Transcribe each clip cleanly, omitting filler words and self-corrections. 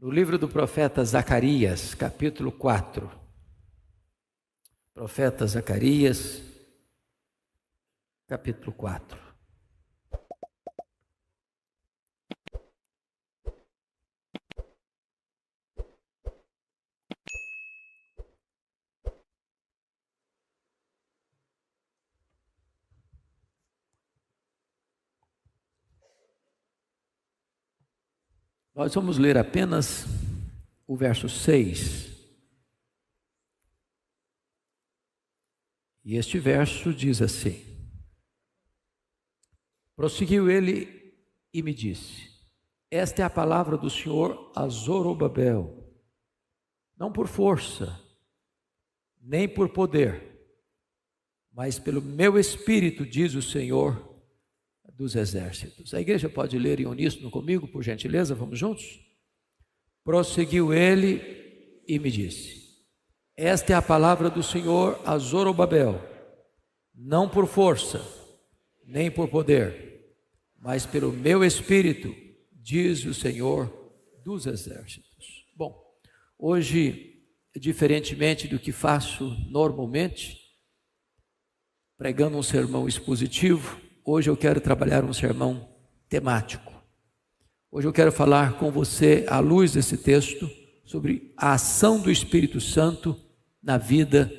No livro do profeta Zacarias, capítulo 4. Profeta Zacarias, capítulo 4. Nós vamos ler apenas o verso 6. E este verso diz assim: prosseguiu ele e me disse: esta é a palavra do Senhor a Zorobabel, não por força, nem por poder, mas pelo meu espírito, diz o Senhor dos exércitos. A igreja pode ler em uníssono comigo, por gentileza? Vamos juntos? Prosseguiu ele e me disse: esta é a palavra do Senhor a Zorobabel, não por força, nem por poder, mas pelo meu espírito, diz o Senhor dos exércitos. Bom, hoje, diferentemente do que faço normalmente, pregando um sermão expositivo, hoje eu quero trabalhar um sermão temático. Hoje eu quero falar com você, à luz desse texto, sobre a ação do Espírito Santo na vida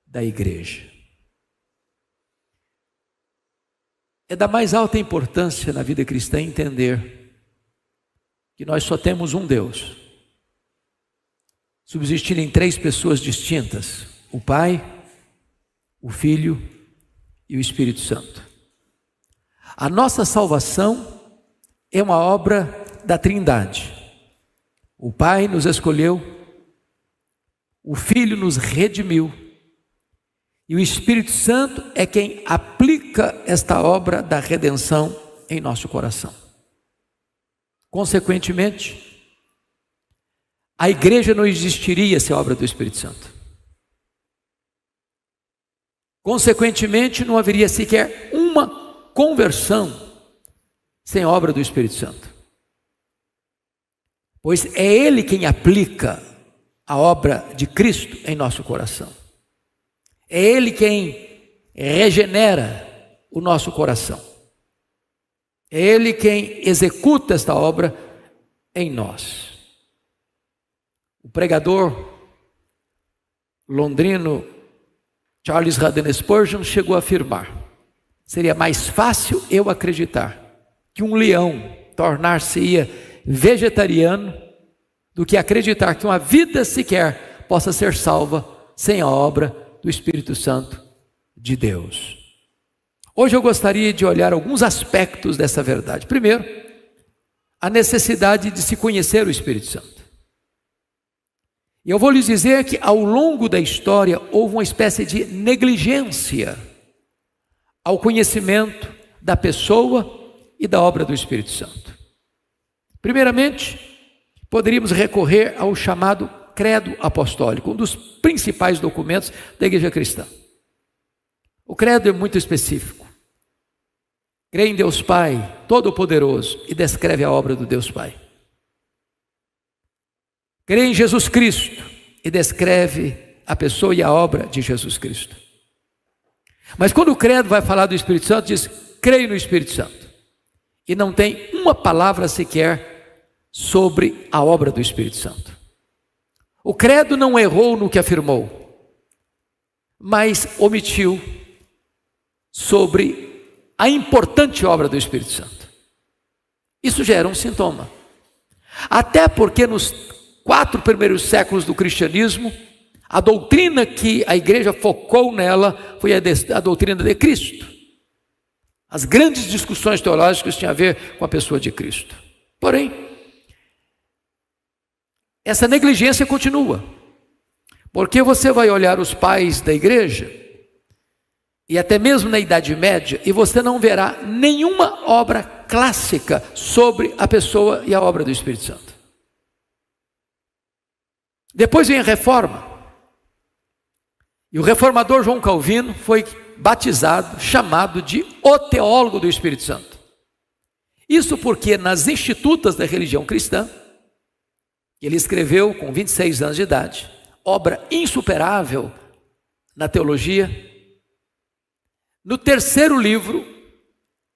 da igreja. É da mais alta importância na vida cristã entender que nós só temos um Deus, subsistindo em três pessoas distintas: o Pai, o Filho e o Espírito Santo. A nossa salvação é uma obra da Trindade. O Pai nos escolheu, o Filho nos redimiu e o Espírito Santo é quem aplica esta obra da redenção em nosso coração. Consequentemente, a igreja não existiria sem a obra do Espírito Santo. Consequentemente, não haveria sequer uma conversão sem a obra do Espírito Santo, pois é Ele quem aplica a obra de Cristo em nosso coração. É Ele quem regenera o nosso coração. É Ele quem executa esta obra em nós. O pregador londrino Charles Haddon Spurgeon chegou a afirmar: seria mais fácil eu acreditar que um leão tornar-se-ia vegetariano do que acreditar que uma vida sequer possa ser salva sem a obra do Espírito Santo de Deus. Hoje eu gostaria de olhar alguns aspectos dessa verdade. Primeiro, a necessidade de se conhecer o Espírito Santo. E eu vou lhes dizer que ao longo da história houve uma espécie de negligência ao conhecimento da pessoa e da obra do Espírito Santo. Primeiramente, poderíamos recorrer ao chamado Credo Apostólico, um dos principais documentos da igreja cristã. O credo é muito específico. Crê em Deus Pai Todo-Poderoso e descreve a obra do Deus Pai. Crê em Jesus Cristo e descreve a pessoa e a obra de Jesus Cristo. Mas quando o credo vai falar do Espírito Santo, diz: creio no Espírito Santo. E não tem uma palavra sequer sobre a obra do Espírito Santo. O credo não errou no que afirmou, mas omitiu sobre a importante obra do Espírito Santo. Isso gera um sintoma. Até porque nos 4 primeiros séculos do cristianismo, a doutrina que a igreja focou nela foi a doutrina de Cristo. As grandes discussões teológicas tinham a ver com a pessoa de Cristo. Porém, essa negligência continua. Porque você vai olhar os pais da igreja, e até mesmo na Idade Média, e você não verá nenhuma obra clássica sobre a pessoa e a obra do Espírito Santo. Depois vem a Reforma. E o reformador João Calvino foi batizado, chamado de o teólogo do Espírito Santo. Isso porque nas institutas da religião cristã, Ele escreveu com 26 anos de idade, obra insuperável na teologia. No terceiro livro,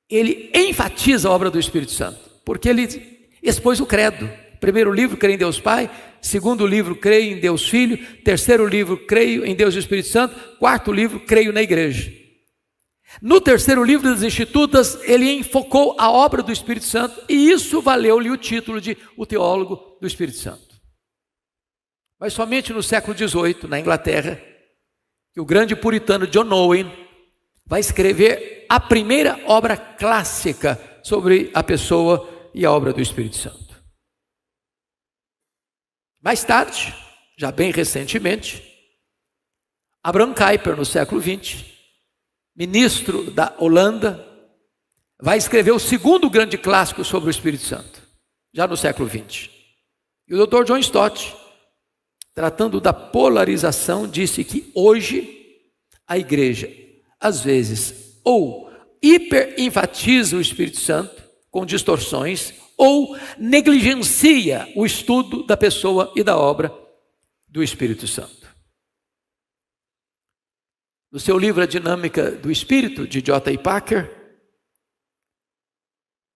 ele enfatiza a obra do Espírito Santo, porque ele expôs o credo. Primeiro livro, creio em Deus Pai. Segundo livro, creio em Deus Filho. Terceiro livro, creio em Deus e Espírito Santo. Quarto livro, creio na igreja. No terceiro livro das Institutas, ele enfocou a obra do Espírito Santo, e isso valeu-lhe o título de o teólogo do Espírito Santo. Mas somente no século XVIII, na Inglaterra, que o grande puritano John Owen vai escrever a primeira obra clássica sobre a pessoa e a obra do Espírito Santo. Mais tarde, já bem recentemente, Abraham Kuyper, no século XX, ministro da Holanda, vai escrever o segundo grande clássico sobre o Espírito Santo, já no século XX. E o Dr. John Stott, tratando da polarização, disse que hoje a igreja, às vezes, ou hiperenfatiza o Espírito Santo, com distorções, ou negligencia o estudo da pessoa e da obra do Espírito Santo. No seu livro A Dinâmica do Espírito, de J. I. Packer,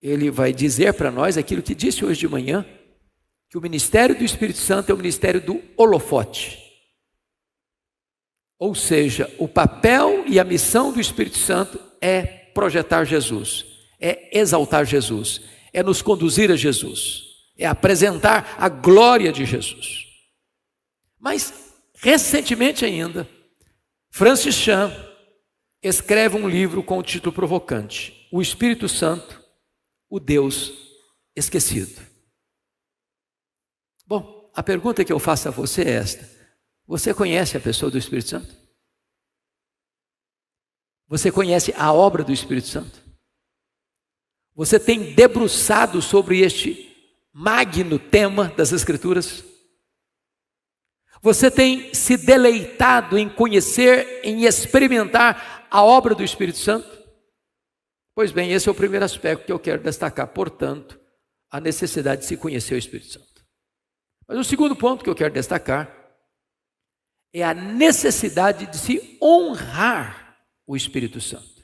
ele vai dizer para nós aquilo que disse hoje de manhã, que o ministério do Espírito Santo é o ministério do holofote. Ou seja, o papel e a missão do Espírito Santo é projetar Jesus, é exaltar Jesus, é nos conduzir a Jesus, é apresentar a glória de Jesus. Mas, recentemente ainda, Francis Chan escreve um livro com o título provocante: O Espírito Santo, o Deus esquecido. Bom, a pergunta que eu faço a você é esta: você conhece a pessoa do Espírito Santo? Você conhece a obra do Espírito Santo? Você tem debruçado sobre este magno tema das Escrituras? Você tem se deleitado em conhecer, em experimentar a obra do Espírito Santo? Pois bem, esse é o primeiro aspecto que eu quero destacar, portanto, a necessidade de se conhecer o Espírito Santo. Mas o segundo ponto que eu quero destacar é a necessidade de se honrar o Espírito Santo.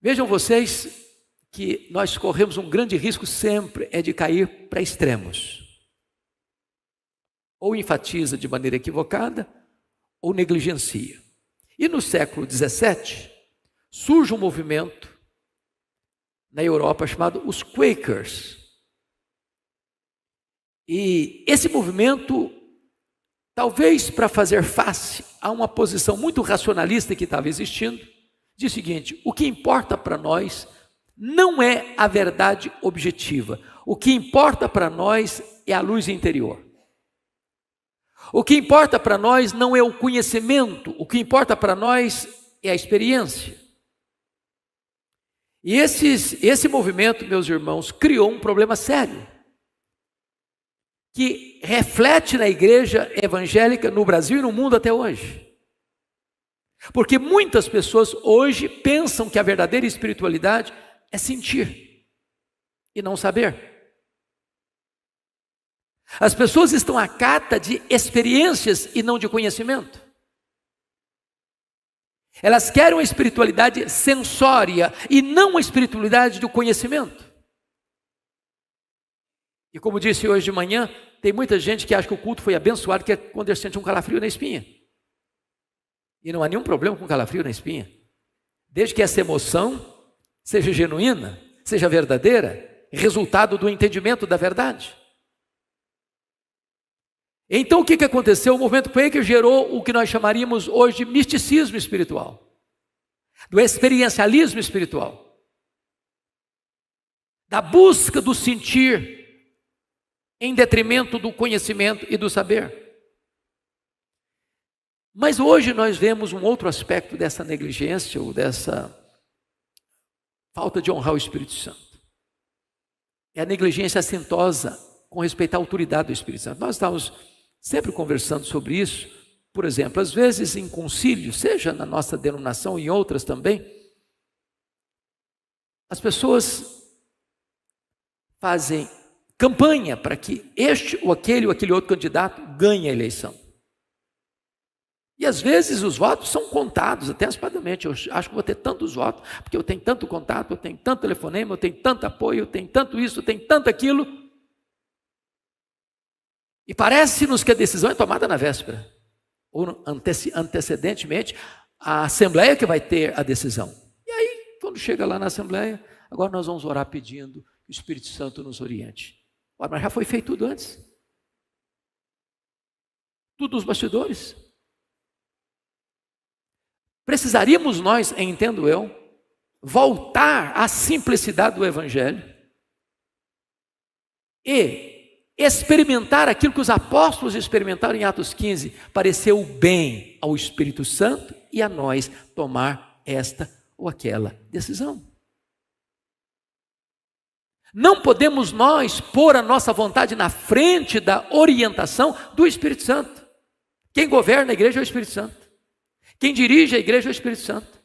Vejam vocês que nós corremos um grande risco sempre é de cair para extremos. Ou enfatiza de maneira equivocada, ou negligencia. E no século XVII, surge um movimento na Europa chamado os Quakers. E esse movimento, talvez para fazer face a uma posição muito racionalista que estava existindo, diz o seguinte: o que importa para nós não é a verdade objetiva, o que importa para nós é a luz interior. O que importa para nós não é o conhecimento, o que importa para nós é a experiência. E esse movimento, meus irmãos, criou um problema sério, que reflete na igreja evangélica no Brasil e no mundo até hoje. Porque muitas pessoas hoje pensam que a verdadeira espiritualidade é sentir e não saber. As pessoas estão à cata de experiências e não de conhecimento. Elas querem uma espiritualidade sensória e não uma espiritualidade do conhecimento. E como disse hoje de manhã, tem muita gente que acha que o culto foi abençoado, que é quando ele sente um calafrio na espinha. E não há nenhum problema com calafrio na espinha, desde que essa emoção seja genuína, seja verdadeira, resultado do entendimento da verdade. Então o que aconteceu? O movimento Quaker gerou o que nós chamaríamos hoje de misticismo espiritual, do experiencialismo espiritual, da busca do sentir em detrimento do conhecimento e do saber. Mas hoje nós vemos um outro aspecto dessa negligência ou dessa falta de honrar o Espírito Santo. É a negligência assintosa com respeito à autoridade do Espírito Santo. Nós estamos sempre conversando sobre isso. Por exemplo, às vezes em concílio, seja na nossa denominação e em outras também, as pessoas fazem campanha para que este ou aquele outro candidato ganhe a eleição. E às vezes os votos são contados antecipadamente. Eu acho que vou ter tantos votos, porque eu tenho tanto contato, eu tenho tanto telefonema, eu tenho tanto apoio, eu tenho tanto isso, eu tenho tanto aquilo. E parece-nos que a decisão é tomada na véspera, ou antecedentemente, a Assembleia que vai ter a decisão. E aí, quando chega lá na Assembleia, agora nós vamos orar pedindo que o Espírito Santo nos oriente. Ora, mas já foi feito tudo antes. Tudo nos bastidores. Precisaríamos nós, entendo eu, voltar à simplicidade do Evangelho e experimentar aquilo que os apóstolos experimentaram em Atos 15, pareceu bem ao Espírito Santo e a nós tomar esta ou aquela decisão. Não podemos nós pôr a nossa vontade na frente da orientação do Espírito Santo. Quem governa a igreja é o Espírito Santo. Quem dirige a igreja é o Espírito Santo.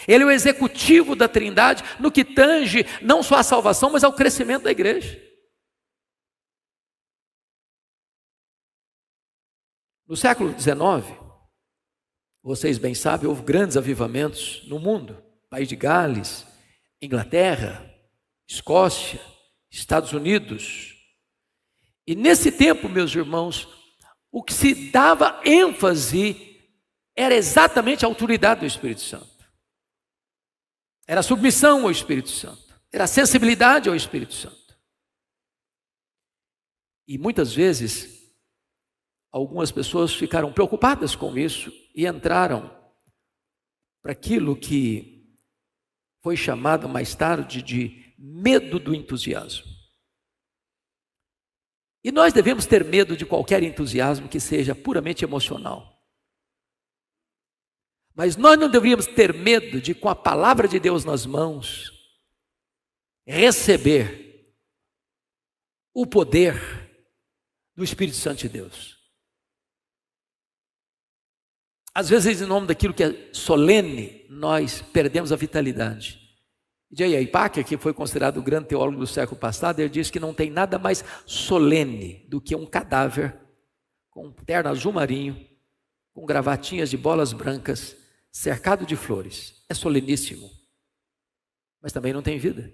Ele é o executivo da Trindade no que tange não só a salvação, mas ao crescimento da igreja. No século XIX, vocês bem sabem, houve grandes avivamentos no mundo. País de Gales, Inglaterra, Escócia, Estados Unidos. E nesse tempo, meus irmãos, o que se dava ênfase era exatamente a autoridade do Espírito Santo. Era a submissão ao Espírito Santo. Era a sensibilidade ao Espírito Santo. E muitas vezes, algumas pessoas ficaram preocupadas com isso e entraram para aquilo que foi chamado mais tarde de medo do entusiasmo. E nós devemos ter medo de qualquer entusiasmo que seja puramente emocional. Mas nós não deveríamos ter medo de, com a palavra de Deus nas mãos, receber o poder do Espírito Santo de Deus. Às vezes, em nome daquilo que é solene, nós perdemos a vitalidade. J.I. Packer, que foi considerado o grande teólogo do século passado, ele diz que não tem nada mais solene do que um cadáver com um terno azul marinho, com gravatinhas de bolas brancas, cercado de flores. É soleníssimo, mas também não tem vida.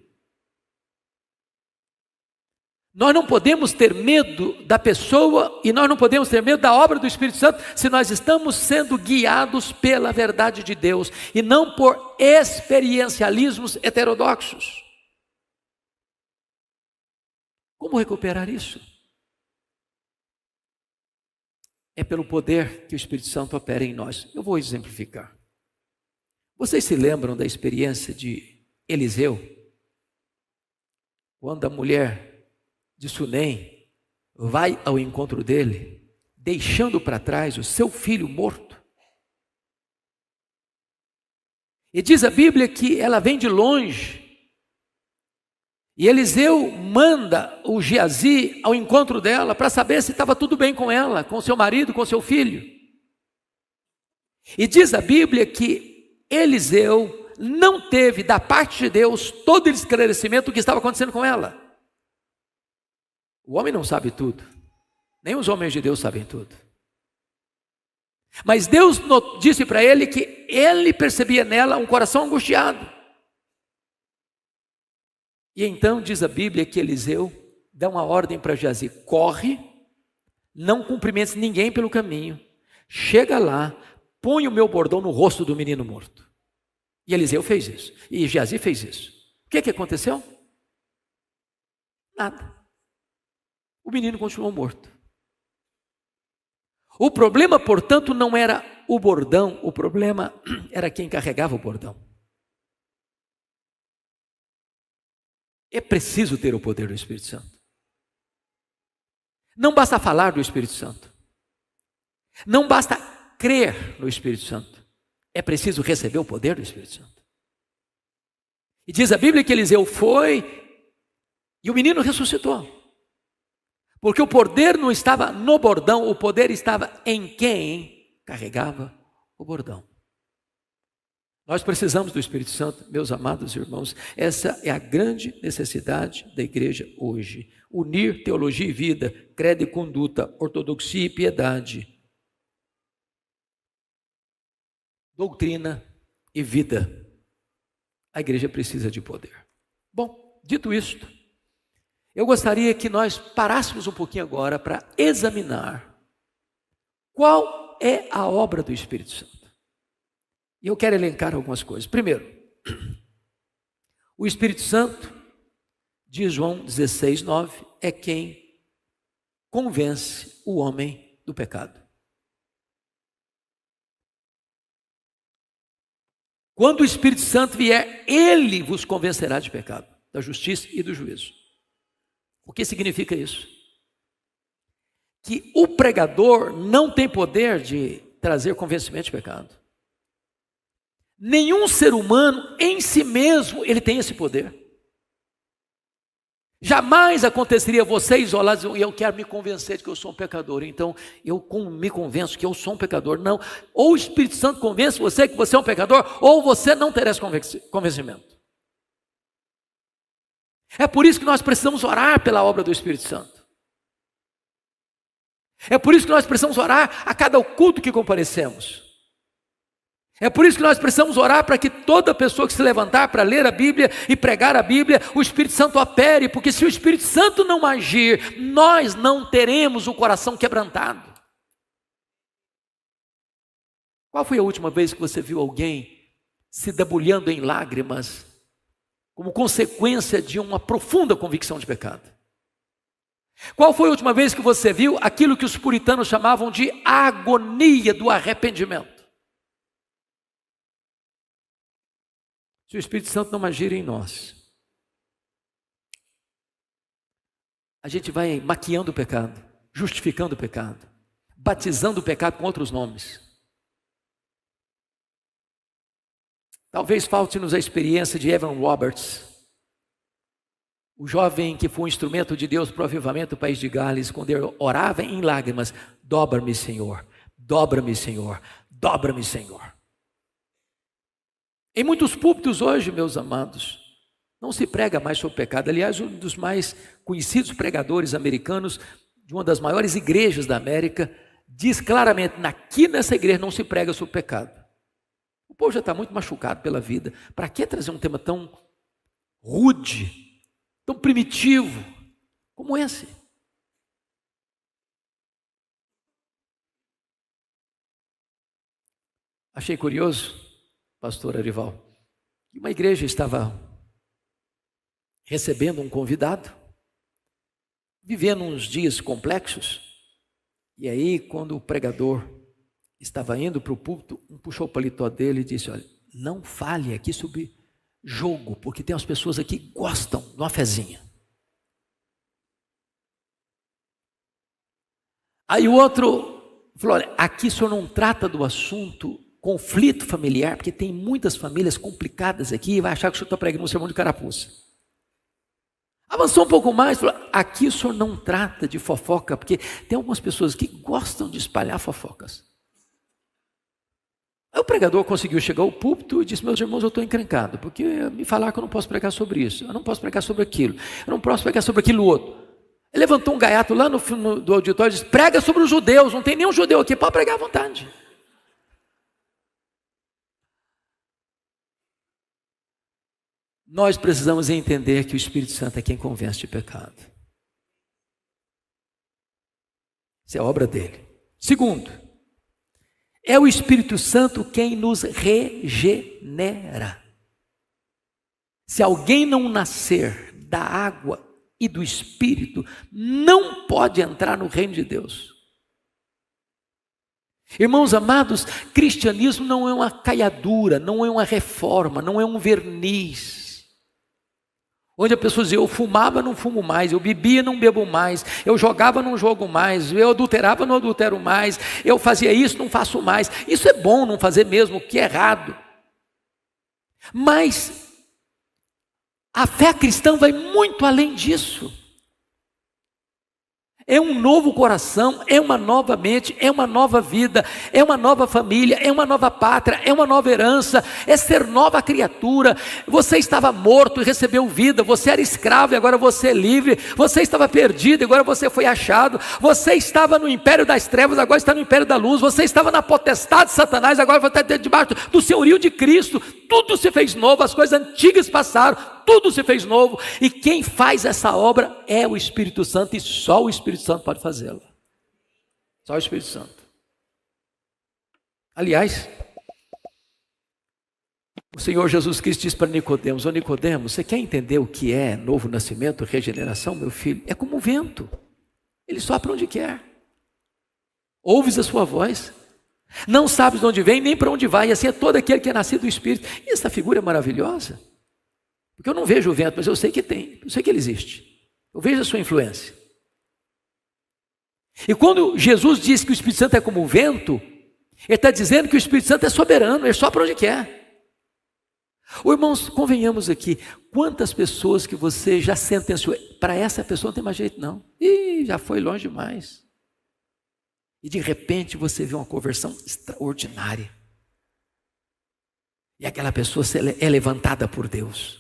Nós não podemos ter medo da pessoa e nós não podemos ter medo da obra do Espírito Santo se nós estamos sendo guiados pela verdade de Deus e não por experiencialismos heterodoxos. Como recuperar isso? É pelo poder que o Espírito Santo opera em nós. Eu vou exemplificar. Vocês se lembram da experiência de Eliseu? Quando a mulher de Sunem vai ao encontro dele, deixando para trás o seu filho morto. E diz a Bíblia que ela vem de longe. E Eliseu manda o Geazi ao encontro dela para saber se estava tudo bem com ela, com seu marido, com seu filho. E diz a Bíblia que Eliseu não teve da parte de Deus todo o esclarecimento do que estava acontecendo com ela. O homem não sabe tudo, nem os homens de Deus sabem tudo. Mas Deus disse para ele que ele percebia nela um coração angustiado. E então diz a Bíblia que Eliseu dá uma ordem para Geazi: corre, não cumprimentes ninguém pelo caminho, chega lá, põe o meu bordão no rosto do menino morto. E Eliseu fez isso, e Geazi fez isso. O que aconteceu? Nada. O menino continuou morto. O problema, portanto, não era o bordão, o problema era quem carregava o bordão. É preciso ter o poder do Espírito Santo. Não basta falar do Espírito Santo. Não basta crer no Espírito Santo. É preciso receber o poder do Espírito Santo. E diz a Bíblia que Eliseu foi e o menino ressuscitou. Porque o poder não estava no bordão, o poder estava em quem carregava o bordão. Nós precisamos do Espírito Santo, meus amados irmãos. Essa é a grande necessidade da igreja hoje. Unir teologia e vida, credo e conduta, ortodoxia e piedade, doutrina e vida. A igreja precisa de poder. Bom, dito isto, eu gostaria que nós parássemos um pouquinho agora para examinar qual é a obra do Espírito Santo. E eu quero elencar algumas coisas. Primeiro, o Espírito Santo, diz João 16:9, é quem convence o homem do pecado. Quando o Espírito Santo vier, ele vos convencerá de pecado, da justiça e do juízo. O que significa isso? Que o pregador não tem poder de trazer convencimento de pecado. Nenhum ser humano em si mesmo ele tem esse poder. Jamais aconteceria você isolar e eu quero me convencer de que eu sou um pecador, então eu me convenço que eu sou um pecador. Não, ou o Espírito Santo convence você que você é um pecador, ou você não terá esse convencimento. É por isso que nós precisamos orar pela obra do Espírito Santo. É por isso que nós precisamos orar a cada culto que comparecemos. É por isso que nós precisamos orar para que toda pessoa que se levantar para ler a Bíblia e pregar a Bíblia, o Espírito Santo opere, porque se o Espírito Santo não agir, nós não teremos o coração quebrantado. Qual foi a última vez que você viu alguém se debulhando em lágrimas, como consequência de uma profunda convicção de pecado? Qual foi a última vez que você viu aquilo que os puritanos chamavam de agonia do arrependimento? Se o Espírito Santo não agir em nós, a gente vai maquiando o pecado, justificando o pecado, batizando o pecado com outros nomes. Talvez falte-nos a experiência de Evan Roberts, o jovem que foi um instrumento de Deus para o avivamento do país de Gales, quando ele orava em lágrimas: dobra-me, Senhor, dobra-me, Senhor, dobra-me, Senhor. Em muitos púlpitos hoje, meus amados, não se prega mais sobre pecado. Aliás, um dos mais conhecidos pregadores americanos, de uma das maiores igrejas da América, diz claramente: aqui nessa igreja não se prega sobre pecado. O povo já está muito machucado pela vida. Para que trazer um tema tão rude, tão primitivo como esse? Achei curioso, pastor Arival, que uma igreja estava recebendo um convidado, vivendo uns dias complexos, e aí quando o pregador estava indo para o púlpito, um puxou o paletó dele e disse: olha, não fale aqui sobre jogo, porque tem umas pessoas aqui que gostam de uma fezinha. Aí o outro falou: olha, aqui o senhor não trata do assunto conflito familiar, porque tem muitas famílias complicadas aqui, e vai achar que o senhor está pregando um sermão de carapuça. Avançou um pouco mais, falou: aqui o senhor não trata de fofoca, porque tem algumas pessoas que gostam de espalhar fofocas. Aí o pregador conseguiu chegar ao púlpito e disse: meus irmãos, eu estou encrencado, porque me falaram que eu não posso pregar sobre isso, eu não posso pregar sobre aquilo, eu não posso pregar sobre aquilo outro. Ele levantou um gaiato lá no do auditório e disse: prega sobre os judeus, não tem nenhum judeu aqui, pode pregar à vontade. Nós precisamos entender que o Espírito Santo é quem convence de pecado. Isso é obra dele. Segundo, é o Espírito Santo quem nos regenera. Se alguém não nascer da água e do Espírito, não pode entrar no reino de Deus. Irmãos amados, cristianismo não é uma caiadura, não é uma reforma, não é um verniz. Onde a pessoa dizia: eu fumava, não fumo mais, eu bebia, não bebo mais, eu jogava, não jogo mais, eu adulterava, não adultero mais, eu fazia isso, não faço mais. Isso é bom não fazer mesmo, o que é errado. Mas a fé cristã vai muito além disso. É um novo coração, é uma nova mente, é uma nova vida, é uma nova família, é uma nova pátria, é uma nova herança, é ser nova criatura. Você estava morto e recebeu vida, você era escravo e agora você é livre, você estava perdido e agora você foi achado, você estava no império das trevas, agora está no império da luz, você estava na potestade de Satanás, agora você está debaixo do senhorio de Cristo. Tudo se fez novo, as coisas antigas passaram, tudo se fez novo, e quem faz essa obra é o Espírito Santo, e só o Espírito Santo pode fazê-la. Só o Espírito Santo. Aliás, o Senhor Jesus Cristo diz para Nicodemos: ô Nicodemos, você quer entender o que é novo nascimento, regeneração, meu filho? É como o vento, ele sopra onde quer. Ouves a sua voz, não sabes de onde vem, nem para onde vai, e assim é todo aquele que é nascido do Espírito. E essa figura é maravilhosa, porque eu não vejo o vento, mas eu sei que tem, eu sei que ele existe, eu vejo a sua influência. E quando Jesus diz que o Espírito Santo é como o vento, ele está dizendo que o Espírito Santo é soberano, ele sopra onde quer. Ô, irmãos, convenhamos aqui, quantas pessoas que você já sentenciou, para essa pessoa não tem mais jeito não, e já foi longe demais. E de repente você vê uma conversão extraordinária, e aquela pessoa é levantada por Deus.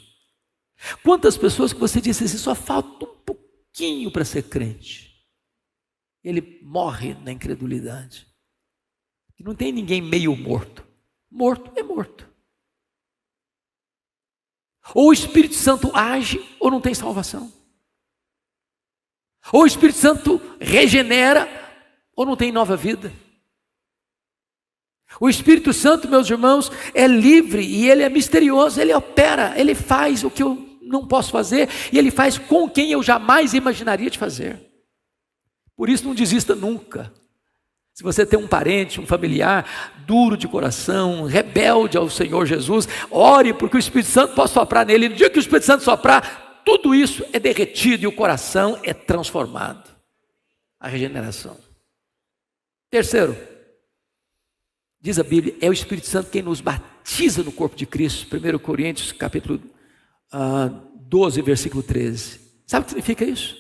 Quantas pessoas que você disse assim, só falta um pouquinho para ser crente, ele morre na incredulidade. E não tem ninguém meio morto, morto é morto. Ou o Espírito Santo age ou não tem salvação, ou o Espírito Santo regenera ou não tem nova vida. O Espírito Santo, meus irmãos, é livre e ele é misterioso, ele opera, ele faz o que eu não posso fazer, e ele faz com quem eu jamais imaginaria de fazer. Por isso não desista nunca. Se você tem um parente, um familiar duro de coração, rebelde ao Senhor Jesus, ore porque o Espírito Santo possa soprar nele. No dia que o Espírito Santo soprar, tudo isso é derretido e o coração é transformado. A regeneração. Terceiro, diz a Bíblia, é o Espírito Santo quem nos batiza no corpo de Cristo. 1 Coríntios capítulo 12, versículo 13. Sabe o que significa isso?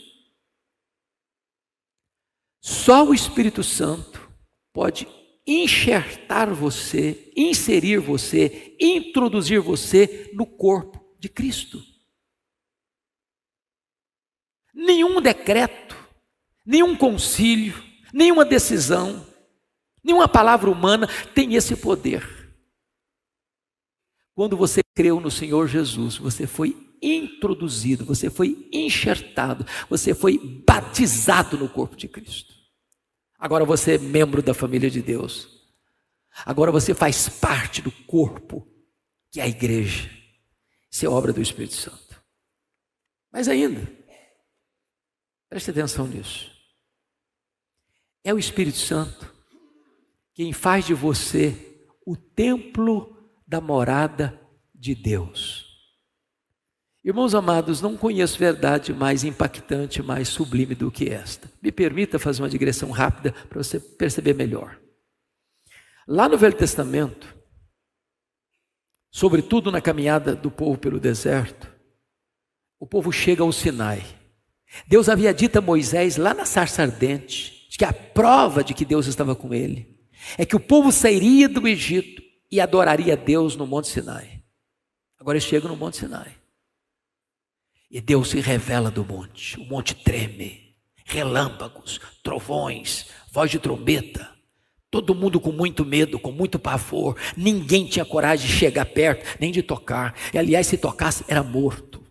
Só o Espírito Santo pode enxertar você, inserir você, introduzir você no corpo de Cristo. Nenhum decreto, nenhum concílio, nenhuma decisão, nenhuma palavra humana tem esse poder. Quando você creu no Senhor Jesus, você foi introduzido, você foi enxertado, você foi batizado no corpo de Cristo. Agora você é membro da família de Deus. Agora você faz parte do corpo, que é a igreja. Isso é obra do Espírito Santo. Mas ainda, preste atenção nisso. É o Espírito Santo quem faz de você o templo da morada de Deus. Irmãos amados, não conheço verdade mais impactante, mais sublime do que esta. Me permita fazer uma digressão rápida para você perceber melhor. Lá no Velho Testamento, sobretudo na caminhada do povo pelo deserto, o povo chega ao Sinai. Deus havia dito a Moisés, lá na sarça ardente, que a prova de que Deus estava com ele, é que o povo sairia do Egito e adoraria a Deus no Monte Sinai. Agora eles chegam no Monte Sinai. E Deus se revela do monte, o monte treme, relâmpagos, trovões, voz de trombeta, todo mundo com muito medo, com muito pavor, ninguém tinha coragem de chegar perto, nem de tocar, e aliás se tocasse era morto.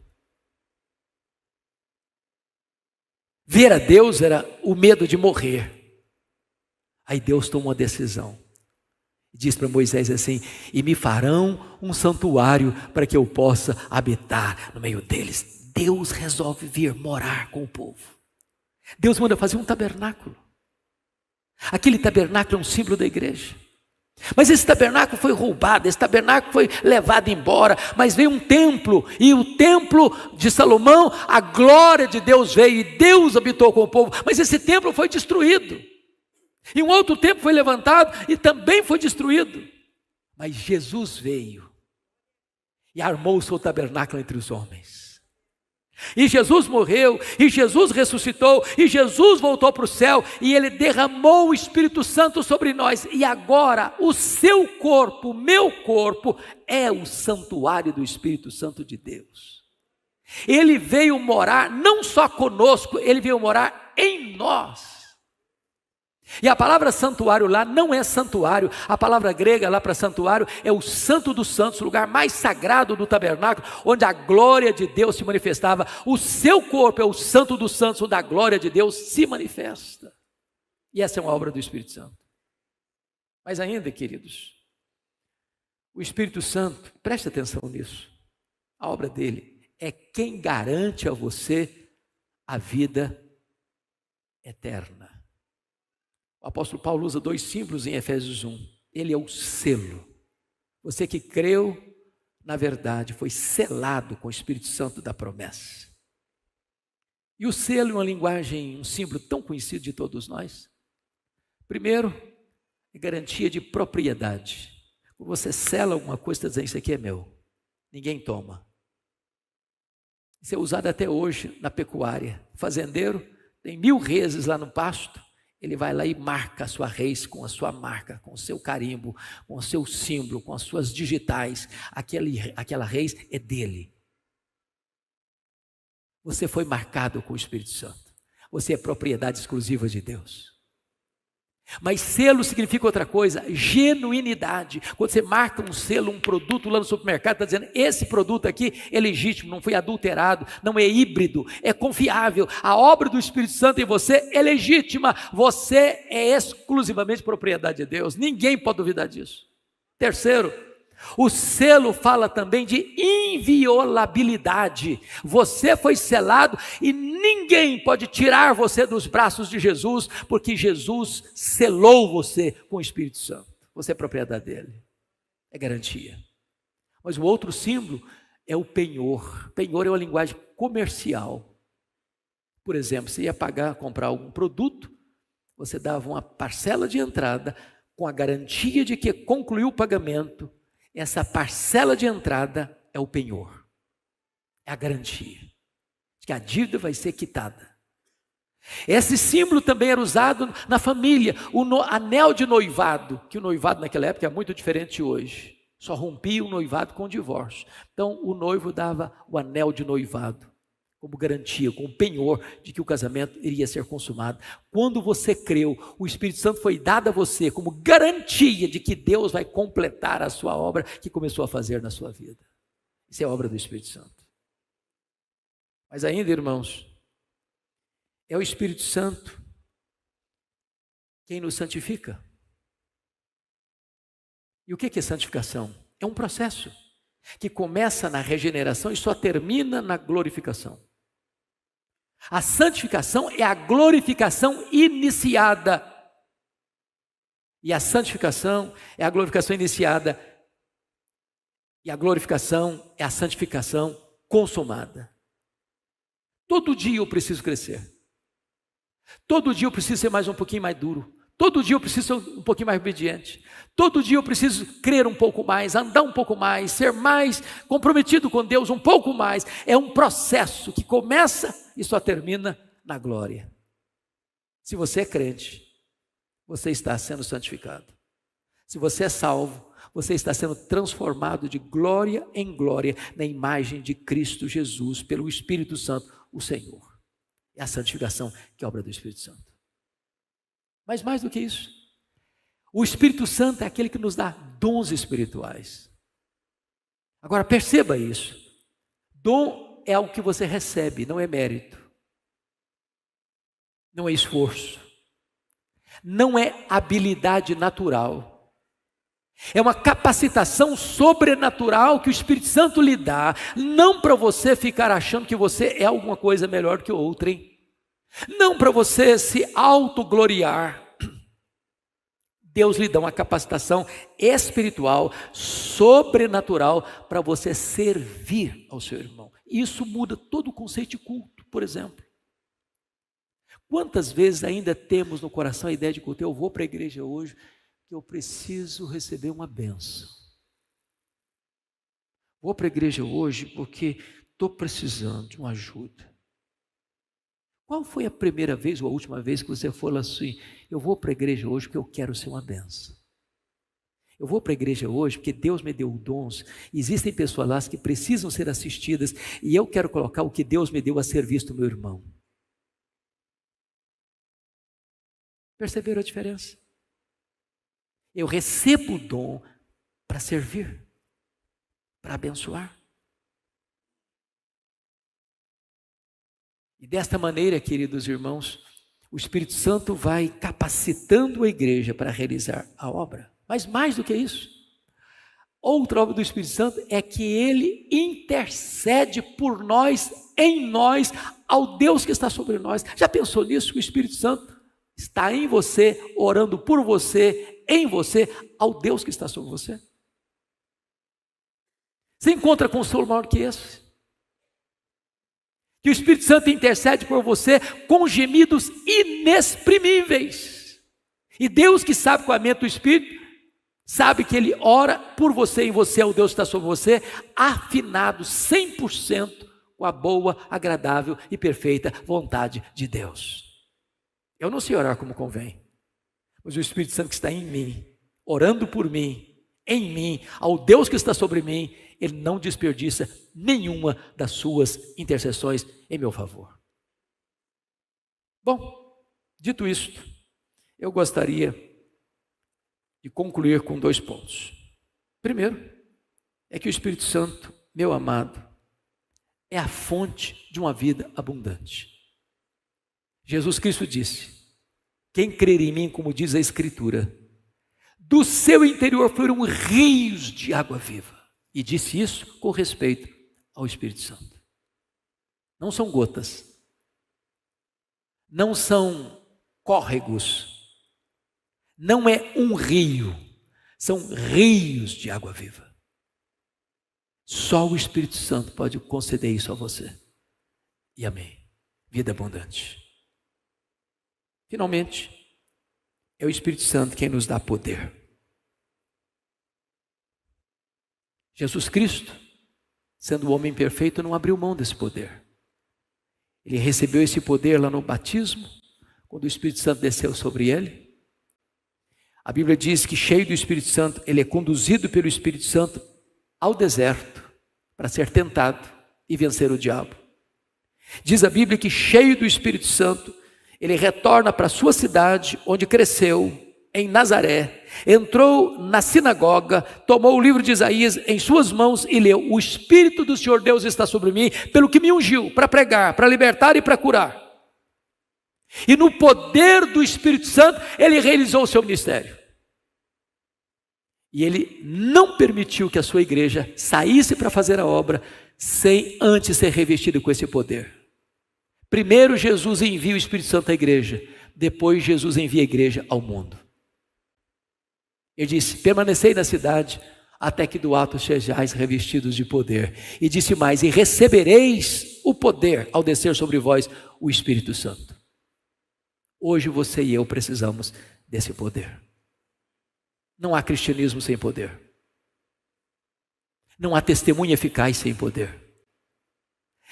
Ver a Deus era o medo de morrer. Aí Deus toma uma decisão, diz para Moisés assim, e me farão um santuário para que eu possa habitar no meio deles. Deus resolve vir morar com o povo. Deus manda fazer um tabernáculo. Aquele tabernáculo é um símbolo da igreja. Mas esse tabernáculo foi roubado, esse tabernáculo foi levado embora, mas veio um templo, e o templo de Salomão, a glória de Deus veio, e Deus habitou com o povo, mas esse templo foi destruído. E um outro templo foi levantado, e também foi destruído. Mas Jesus veio, e armou o seu tabernáculo entre os homens. E Jesus morreu, e Jesus ressuscitou, e Jesus voltou para o céu, e Ele derramou o Espírito Santo sobre nós. E agora o seu corpo, o meu corpo, é o santuário do Espírito Santo de Deus. Ele veio morar não só conosco, Ele veio morar em nós. E a palavra santuário lá não é santuário, a palavra grega lá para santuário é o santo dos santos, o lugar mais sagrado do tabernáculo, onde a glória de Deus se manifestava. O seu corpo é o santo dos santos, onde a glória de Deus se manifesta. E essa é uma obra do Espírito Santo. Mas ainda, queridos, o Espírito Santo, preste atenção nisso, a obra dele é quem garante a você a vida eterna. O apóstolo Paulo usa 2 símbolos em Efésios 1. Ele é o selo. Você que creu na verdade foi selado com o Espírito Santo da promessa. E o selo é uma linguagem, um símbolo tão conhecido de todos nós. Primeiro, é garantia de propriedade. Quando você sela alguma coisa, está dizendo: isso aqui é meu, ninguém toma. Isso é usado até hoje na pecuária. O fazendeiro tem 1000 reses lá no pasto. Ele vai lá e marca a sua rez com a sua marca, com o seu carimbo, com o seu símbolo, com as suas digitais. Aquela rez é dele. Você foi marcado com o Espírito Santo. Você é propriedade exclusiva de Deus. Mas selo significa outra coisa, genuinidade. Quando você marca um selo, um produto lá no supermercado, está dizendo: esse produto aqui é legítimo, não foi adulterado, não é híbrido, é confiável. A obra do Espírito Santo em você é legítima. Você é exclusivamente propriedade de Deus. Ninguém pode duvidar disso. Terceiro, o selo fala também de inviolabilidade. Você foi selado e ninguém pode tirar você dos braços de Jesus, porque Jesus selou você com o Espírito Santo. Você é propriedade dele, é garantia. Mas o outro símbolo é o penhor. Penhor é uma linguagem comercial. Por exemplo, você ia comprar algum produto, você dava uma parcela de entrada com a garantia de que concluiu o pagamento. Essa parcela de entrada é o penhor, é a garantia de que a dívida vai ser quitada. Esse símbolo também era usado na família, o anel de noivado, que o noivado naquela época é muito diferente de hoje, só rompia o noivado com o divórcio. Então o noivo dava o anel de noivado como garantia, como penhor de que o casamento iria ser consumado. Quando você creu, o Espírito Santo foi dado a você como garantia de que Deus vai completar a sua obra que começou a fazer na sua vida. Isso é a obra do Espírito Santo. Mas ainda, irmãos, é o Espírito Santo quem nos santifica. E o que é santificação? É um processo que começa na regeneração e só termina na glorificação. A santificação é a glorificação iniciada. E a santificação é a glorificação iniciada. E a glorificação é a santificação consumada. Todo dia eu preciso crescer. Todo dia eu preciso ser um pouquinho mais duro. Todo dia eu preciso ser um pouquinho mais obediente. Todo dia eu preciso crer um pouco mais, andar um pouco mais, ser mais comprometido com Deus um pouco mais. É um processo que começa e só termina na glória. Se você é crente, você está sendo santificado. Se você é salvo, você está sendo transformado de glória em glória na imagem de Cristo Jesus pelo Espírito Santo, o Senhor. É a santificação que é obra do Espírito Santo. Mas mais do que isso, o Espírito Santo é aquele que nos dá dons espirituais. Agora perceba isso, dom é algo que você recebe, não é mérito, não é esforço, não é habilidade natural, é uma capacitação sobrenatural que o Espírito Santo lhe dá, não para você ficar achando que você é alguma coisa melhor do que outrem, não para você se autogloriar. Deus lhe dá uma capacitação espiritual, sobrenatural, para você servir ao seu irmão. Isso muda todo o conceito de culto, por exemplo. Quantas vezes ainda temos no coração a ideia de culto? Eu vou para a igreja hoje, que eu preciso receber uma bênção. Vou para a igreja hoje porque estou precisando de uma ajuda. Qual foi a primeira vez ou a última vez que você falou assim: eu vou para a igreja hoje porque eu quero ser uma bênção? Eu vou para a igreja hoje porque Deus me deu dons. Existem pessoas lá que precisam ser assistidas e eu quero colocar o que Deus me deu a serviço do meu irmão. Perceberam a diferença? Eu recebo o dom para servir, para abençoar. E desta maneira, queridos irmãos, o Espírito Santo vai capacitando a igreja para realizar a obra. Mas mais do que isso, outra obra do Espírito Santo é que ele intercede por nós, em nós, ao Deus que está sobre nós. Já pensou nisso? Que o Espírito Santo está em você, orando por você, em você, ao Deus que está sobre você? Você encontra consolo maior que esse? Que o Espírito Santo intercede por você com gemidos inexprimíveis. E Deus, que sabe com a mente do Espírito, sabe que Ele ora por você, em você é o Deus que está sobre você, afinado 100% com a boa, agradável e perfeita vontade de Deus. Eu não sei orar como convém, mas o Espírito Santo que está em mim, orando por mim, em mim, ao Deus que está sobre mim, Ele não desperdiça nenhuma das suas intercessões em meu favor. Bom, dito isto, eu gostaria de concluir com 2 pontos. Primeiro, é que o Espírito Santo, meu amado, é a fonte de uma vida abundante. Jesus Cristo disse: quem crer em mim, como diz a Escritura, do seu interior foram rios de água viva. E disse isso com respeito ao Espírito Santo. Não são gotas, não são córregos, não é um rio, são rios de água viva. Só o Espírito Santo pode conceder isso a você. E amém. Vida abundante. Finalmente, é o Espírito Santo quem nos dá poder. Jesus Cristo, sendo o homem perfeito, não abriu mão desse poder. Ele recebeu esse poder lá no batismo, quando o Espírito Santo desceu sobre ele. A Bíblia diz que, cheio do Espírito Santo, ele é conduzido pelo Espírito Santo ao deserto para ser tentado e vencer o diabo. Diz a Bíblia que, cheio do Espírito Santo, ele retorna para a sua cidade, onde cresceu, em Nazaré, entrou na sinagoga, tomou o livro de Isaías em suas mãos e leu: o Espírito do Senhor Deus está sobre mim, pelo que me ungiu para pregar, para libertar e para curar. E no poder do Espírito Santo, ele realizou o seu ministério. E ele não permitiu que a sua igreja saísse para fazer a obra sem antes ser revestido com esse poder. Primeiro Jesus envia o Espírito Santo à igreja, depois Jesus envia a igreja ao mundo. Ele disse: permanecei na cidade até que do alto sejais revestidos de poder. E disse mais: e recebereis o poder ao descer sobre vós o Espírito Santo. Hoje você e eu precisamos desse poder. Não há cristianismo sem poder. Não há testemunho eficaz sem poder.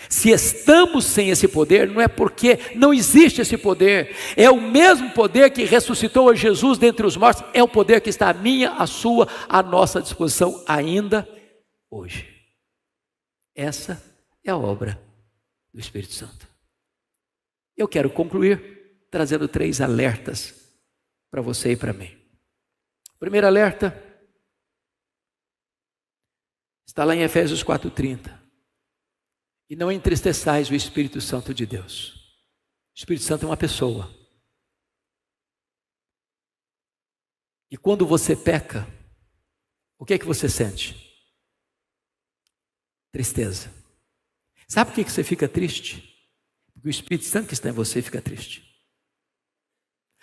Se estamos sem esse poder, não é porque não existe esse poder. É o mesmo poder que ressuscitou a Jesus dentre os mortos. É o poder que está à minha, à sua, à nossa disposição ainda hoje. Essa é a obra do Espírito Santo. Eu quero concluir trazendo 3 alertas para você e para mim. O primeiro alerta está lá em Efésios 4:30. E não entristeçais o Espírito Santo de Deus. O Espírito Santo é uma pessoa. E quando você peca, o que é que você sente? Tristeza. Sabe por que você fica triste? Porque o Espírito Santo que está em você fica triste.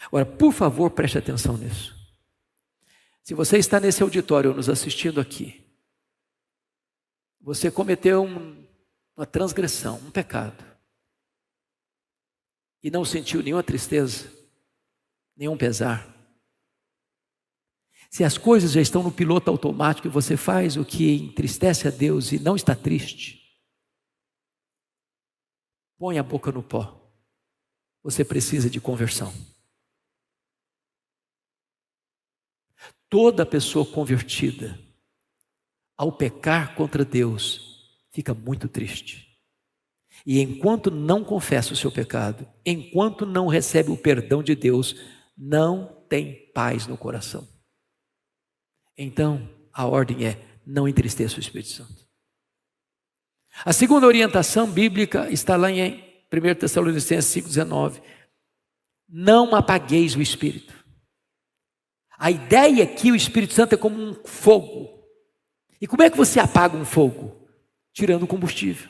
Agora, por favor, preste atenção nisso. Se você está nesse auditório nos assistindo aqui, você cometeu uma transgressão, um pecado, e não sentiu nenhuma tristeza, nenhum pesar. Se as coisas já estão no piloto automático e você faz o que entristece a Deus e não está triste, põe a boca no pó. Você precisa de conversão. Toda pessoa convertida, ao pecar contra Deus, fica muito triste. E enquanto não confessa o seu pecado, enquanto não recebe o perdão de Deus, não tem paz no coração. Então, a ordem é: não entristeça o Espírito Santo. A segunda orientação bíblica está lá em 1 Tessalonicenses 5,19. Não apagueis o Espírito. A ideia é que o Espírito Santo é como um fogo. E como é que você apaga um fogo? Tirando o combustível.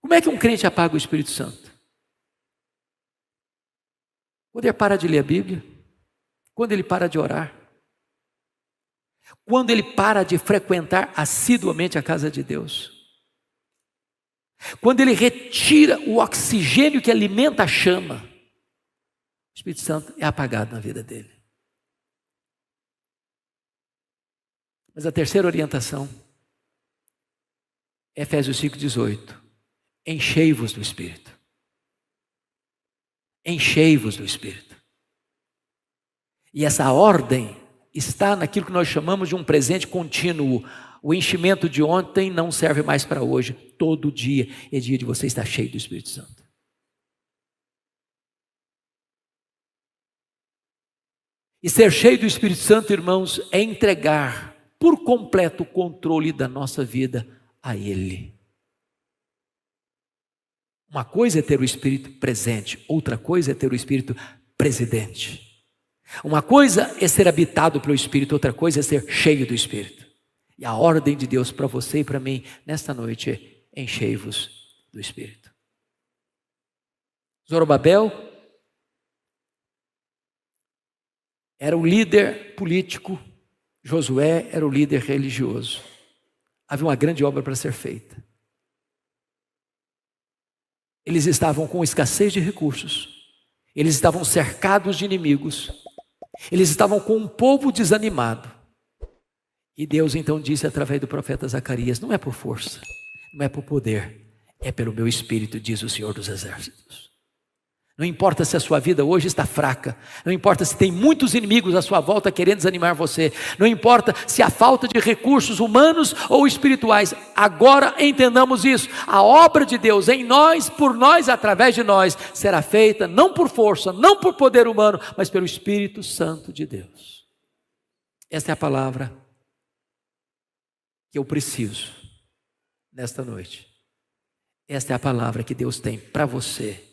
Como é que um crente apaga o Espírito Santo? Quando ele para de ler a Bíblia, quando ele para de orar, quando ele para de frequentar assiduamente a casa de Deus, quando ele retira o oxigênio que alimenta a chama, o Espírito Santo é apagado na vida dele. Mas a terceira orientação, Efésios 5,18. Enchei-vos do Espírito. Enchei-vos do Espírito. E essa ordem está naquilo que nós chamamos de um presente contínuo. O enchimento de ontem não serve mais para hoje. Todo dia é dia de você estar cheio do Espírito Santo. E ser cheio do Espírito Santo, irmãos, é entregar por completo o controle da nossa vida a Ele. Uma coisa é ter o Espírito presente, outra coisa é ter o Espírito presidente. Uma coisa é ser habitado pelo Espírito, outra coisa é ser cheio do Espírito. E a ordem de Deus para você e para mim nesta noite é: enchei-vos do Espírito. Zorobabel era o líder político, Josué era o líder religioso. Havia uma grande obra para ser feita. Eles estavam com escassez de recursos, eles estavam cercados de inimigos, eles estavam com um povo desanimado. E Deus então disse através do profeta Zacarias: não é por força, não é por poder, é pelo meu Espírito, diz o Senhor dos Exércitos. Não importa se a sua vida hoje está fraca, não importa se tem muitos inimigos à sua volta querendo desanimar você, não importa se há falta de recursos humanos ou espirituais, agora entendamos isso: a obra de Deus em nós, por nós, através de nós, será feita não por força, não por poder humano, mas pelo Espírito Santo de Deus. Esta é a palavra que eu preciso nesta noite. Esta é a palavra que Deus tem para você